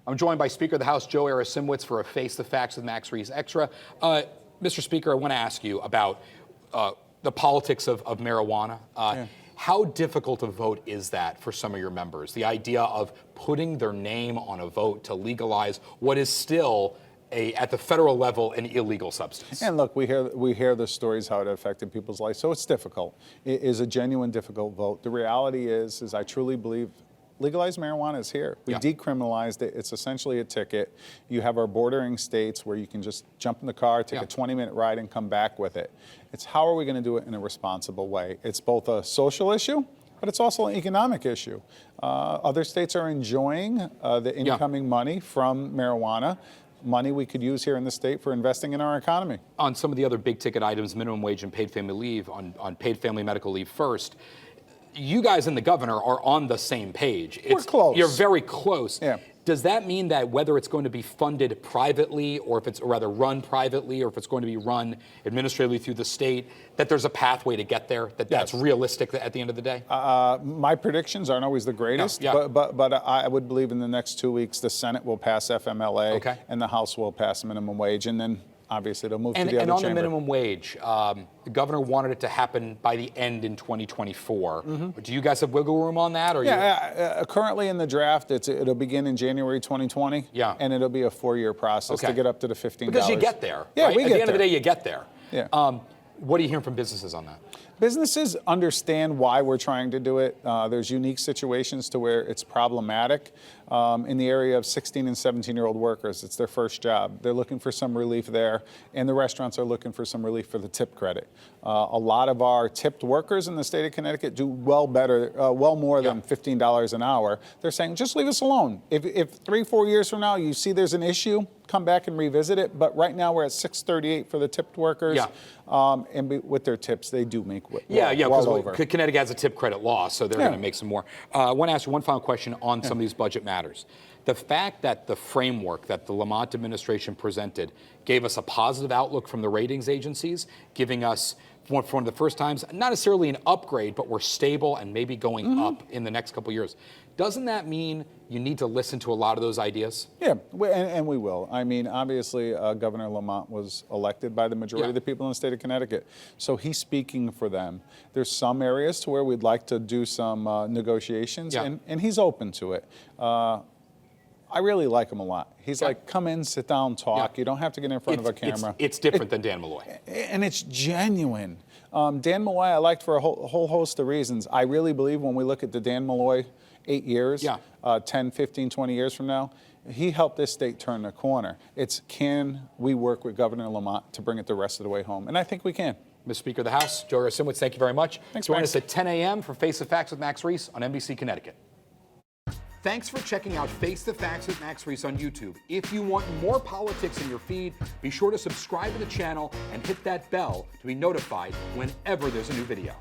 I'm joined by Speaker of the House, Joe Aresimowicz, for a Face the Facts with Max Reiss Extra. Mr. Speaker, I want to ask you about the politics of marijuana. How difficult a vote is that for some of your members? The idea of putting their name on a vote to legalize what is still, at the federal level, an illegal substance. And look, we hear the stories how it affected people's lives, so it's difficult. It is a genuine difficult vote. The reality is I truly believe legalized marijuana is here. We decriminalized it. It's essentially a ticket. You have our bordering states where you can just jump in the car, take a 20-minute ride, and come back with it. It's how are we going to do it in a responsible way? It's both a social issue, but it's also an economic issue. Other states are enjoying the incoming money from marijuana, money we could use here in the state for investing in our economy. On some of the other big ticket items, minimum wage and paid family leave, on paid family medical leave first, you guys and the governor are on the same page. We're close. You're very close. Yeah. Does that mean that whether it's going to be funded privately, or if it's or rather run privately, or if it's going to be run administratively through the state, that there's a pathway to get there, that's realistic at the end of the day? My predictions aren't always the greatest, but I would believe in the next 2 weeks the Senate will pass FMLA and the House will pass minimum wage, and then obviously it'll move to the other chamber. And on the minimum wage, the governor wanted it to happen by the end in 2024. Do you guys have wiggle room on that? Or currently in the draft, it'll begin in January 2020. And it'll be a 4-year process to get up to the $15. Because you get there. Yeah, right? we get there. At the end of the day, you get there. Yeah. What are you hearing from businesses on that? Businesses understand why we're trying to do it. There's unique situations to where it's problematic. In the area of 16 and 17-year-old workers, it's their first job. They're looking for some relief there, and the restaurants are looking for some relief for the tip credit. A lot of our tipped workers in the state of Connecticut do well more than $15 an hour. They're saying, just leave us alone. If 3-4 years from now you see there's an issue, come back and revisit it. But right now we're at $6.38 for the tipped workers, and with their tips, they do make well over. Connecticut has a tip credit law, so they're going to make some more. I want to ask you one final question on some of these budget matters. The fact that the framework that the Lamont administration presented gave us a positive outlook from the ratings agencies, giving us, for one of the first times, not necessarily an upgrade, but we're stable and maybe going up in the next couple of years. Doesn't that mean you need to listen to a lot of those ideas? Yeah, and we will. I mean, obviously, Governor Lamont was elected by the majority of the people in the state of Connecticut, so he's speaking for them. There's some areas to where we'd like to do some negotiations, and he's open to it. I really like him a lot. He's like, come in, sit down, talk. You don't have to get in front of a camera. It's different than Dan Malloy. And it's genuine. Dan Malloy I liked for a whole host of reasons. I really believe when we look at the Dan Malloy 8 years, 10, 15, 20 years from now, he helped this state turn the corner. It's can we work with Governor Lamont to bring it the rest of the way home? And I think we can. Mr. Speaker of the House, Joe Aresimowicz, thank you very much. Thanks, Join Max. us at 10 a.m. for Face the Facts with Max Reiss on NBC Connecticut. Thanks for checking out Face the Facts with Max Reiss on YouTube. If you want more politics in your feed, be sure to subscribe to the channel and hit that bell to be notified whenever there's a new video.